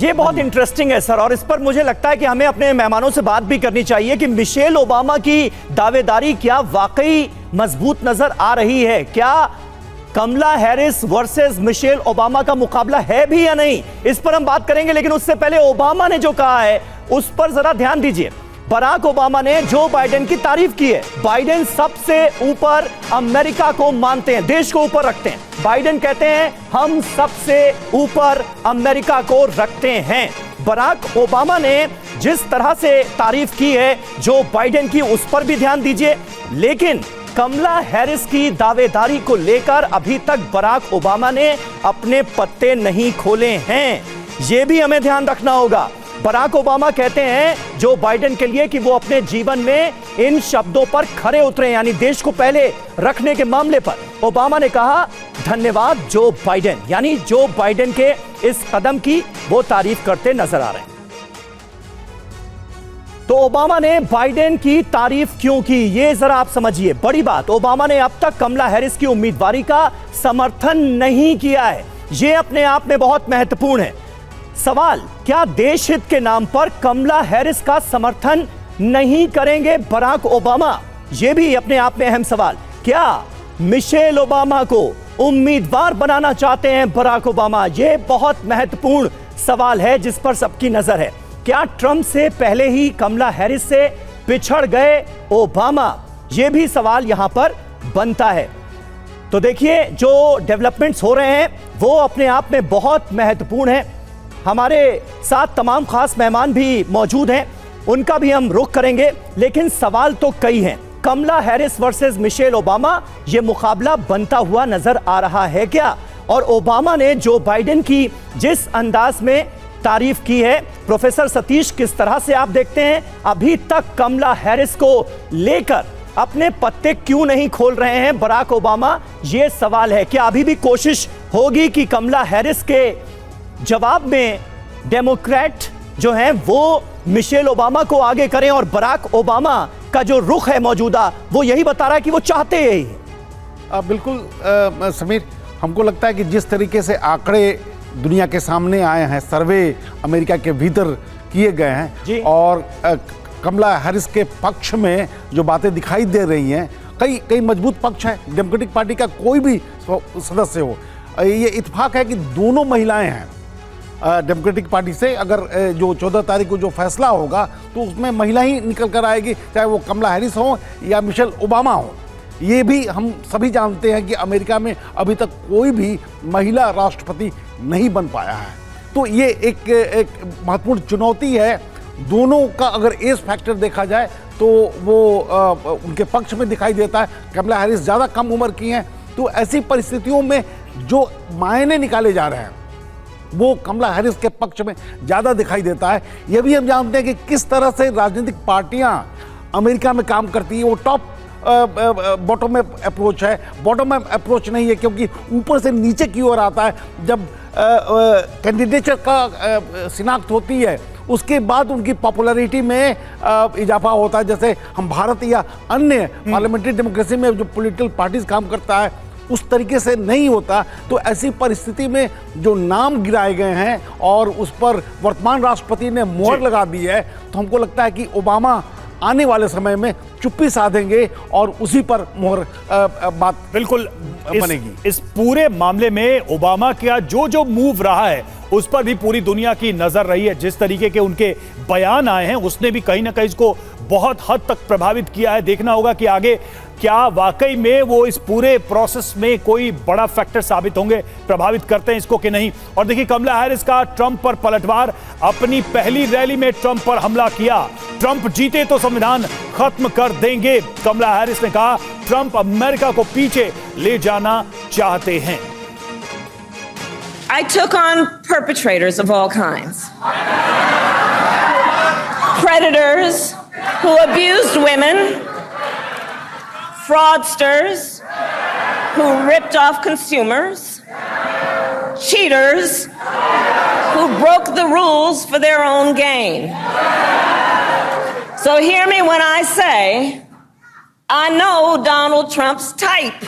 ये बहुत इंटरेस्टिंग है सर, और इस पर मुझे लगता है कि हमें अपने मेहमानों से बात भी करनी चाहिए कि मिशेल ओबामा की दावेदारी क्या वाकई मजबूत नजर आ रही है? क्या कमला हैरिस वर्सेस मिशेल ओबामा का मुकाबला है भी या नहीं? इस पर हम बात करेंगे, लेकिन उससे पहले ओबामा ने जो कहा है उस पर जरा ध्यान दीजिए। बराक ओबामा ने जो बाइडेन की तारीफ की है। बाइडेन सबसे ऊपर अमेरिका को मानते हैं, देश को ऊपर रखते हैं। बाइडेन कहते हैं हम सबसे ऊपर अमेरिका को रखते हैं। बराक ओबामा ने जिस तरह से तारीफ की है जो बाइडेन की, उस पर भी ध्यान दीजिए। लेकिन कमला हैरिस की दावेदारी को लेकर अभी तक बराक ओबामा ने अपने पत्ते नहीं खोले हैं, यह भी हमें ध्यान रखना होगा। बराक ओबामा कहते हैं जो बाइडेन के लिए कि वो अपने जीवन में इन शब्दों पर खरे उतरे, यानी देश को पहले रखने के मामले पर। ओबामा ने कहा धन्यवाद जो बाइडेन, यानी जो बाइडेन के इस कदम की वो तारीफ करते नजर आ रहे हैं। तो ओबामा ने बाइडेन की तारीफ क्यों की, ये जरा आप समझिए। बड़ी बात, ओबामा ने अब तक कमला हैरिस की उम्मीदवारी का समर्थन नहीं किया है। यह अपने आप में बहुत महत्वपूर्ण है। सवाल, क्या देश हित के नाम पर कमला हैरिस का समर्थन नहीं करेंगे बराक ओबामा? यह भी अपने आप में अहम सवाल। क्या मिशेल ओबामा को उम्मीदवार बनाना चाहते हैं बराक ओबामा? यह बहुत महत्वपूर्ण सवाल है जिस पर सबकी नजर है। क्या ट्रंप से पहले ही कमला हैरिस से पिछड़ गए ओबामा? यह भी सवाल यहां पर बनता है। तो देखिए, जो डेवलपमेंट्स हो रहे हैं वो अपने आप में बहुत महत्वपूर्ण है। हमारे साथ तमाम खास मेहमान भी मौजूद हैं, उनका भी हम रुख करेंगे। लेकिन सवाल तो कई हैं। कमला हैरिस वर्सेस मिशेल ओबामा, यह मुकाबला बनता हुआ नजर आ रहा है क्या? और ओबामा ने जो बाइडेन की जिस अंदाज में तारीफ की है, प्रोफेसर सतीश, किस तरह से आप देखते हैं? अभी तक कमला हैरिस को लेकर अपने पत्ते क्यों नहीं खोल रहे हैं बराक ओबामा? यह सवाल है। क्या अभी भी कोशिश होगी कि कमला हैरिस के जवाब में डेमोक्रेट जो हैं वो मिशेल ओबामा को आगे करें, और बराक ओबामा का जो रुख है मौजूदा वो यही बता रहा है कि वो चाहते यही है? बिल्कुल समीर, हमको लगता है कि जिस तरीके से आंकड़े दुनिया के सामने आए हैं, सर्वे अमेरिका के भीतर किए गए हैं, और कमला हैरिस के पक्ष में जो बातें दिखाई दे रही हैं, कई मजबूत पक्ष हैं। डेमोक्रेटिक पार्टी का कोई भी सदस्य हो, ये इत्तेफाक है कि दोनों महिलाएं हैं डेमोक्रेटिक पार्टी से। अगर जो 14 तारीख को जो फैसला होगा तो उसमें महिला ही निकल कर आएगी, चाहे वो कमला हैरिस हो या मिशेल ओबामा हो। ये भी हम सभी जानते हैं कि अमेरिका में अभी तक कोई भी महिला राष्ट्रपति नहीं बन पाया है। तो ये एक महत्वपूर्ण चुनौती है। दोनों का अगर एज फैक्टर देखा जाए तो वो उनके पक्ष में दिखाई देता है। कमला हैरिस ज़्यादा कम उम्र की हैं, तो ऐसी परिस्थितियों में जो मायने निकाले जा रहे हैं वो कमला हैरिस के पक्ष में ज़्यादा दिखाई देता है। यह भी हम जानते हैं कि किस तरह से राजनीतिक पार्टियां अमेरिका में काम करती है। वो टॉप बॉटम अप अप्रोच है, बॉटम अप अप्रोच नहीं है, क्योंकि ऊपर से नीचे की ओर आता है। जब कैंडिडेचर का शिनाख्त होती है उसके बाद उनकी पॉपुलैरिटी में इजाफा होता है। जैसे हम भारत या अन्य पार्लियामेंट्री डेमोक्रेसी में जो पॉलिटिकल पार्टीज काम करता है उस तरीके से नहीं होता। तो ऐसी परिस्थिति में जो नाम गिराए गए हैं और उस पर वर्तमान राष्ट्रपति ने मोहर लगा दी है, तो हमको लगता है कि ओबामा आने वाले समय में चुप्पी साधेंगे और उसी पर मोहर बात बिल्कुल बनेगी। इस पूरे मामले में ओबामा का जो मूव रहा है उस पर भी पूरी दुनिया की नजर रही है। जिस तरीके के उनके बयान आए हैं उसने भी कहीं ना कहीं इसको बहुत हद तक प्रभावित किया है। देखना होगा कि आगे क्या वाकई में वो इस पूरे प्रोसेस में कोई बड़ा फैक्टर साबित होंगे, प्रभावित करते हैं इसको कि नहीं। और देखिए, कमला हैरिस का ट्रंप पर पलटवार। अपनी पहली रैली में ट्रंप पर हमला किया। ट्रंप जीते तो संविधान खत्म कर देंगे, कमला हैरिस ने कहा। ट्रंप अमेरिका को पीछे ले जाना चाहते हैं। I took on perpetrators of all kinds. Predators who abused women, fraudsters who ripped off consumers, cheaters who broke the rules for their own gain. So hear me when I say, I know Donald Trump's type.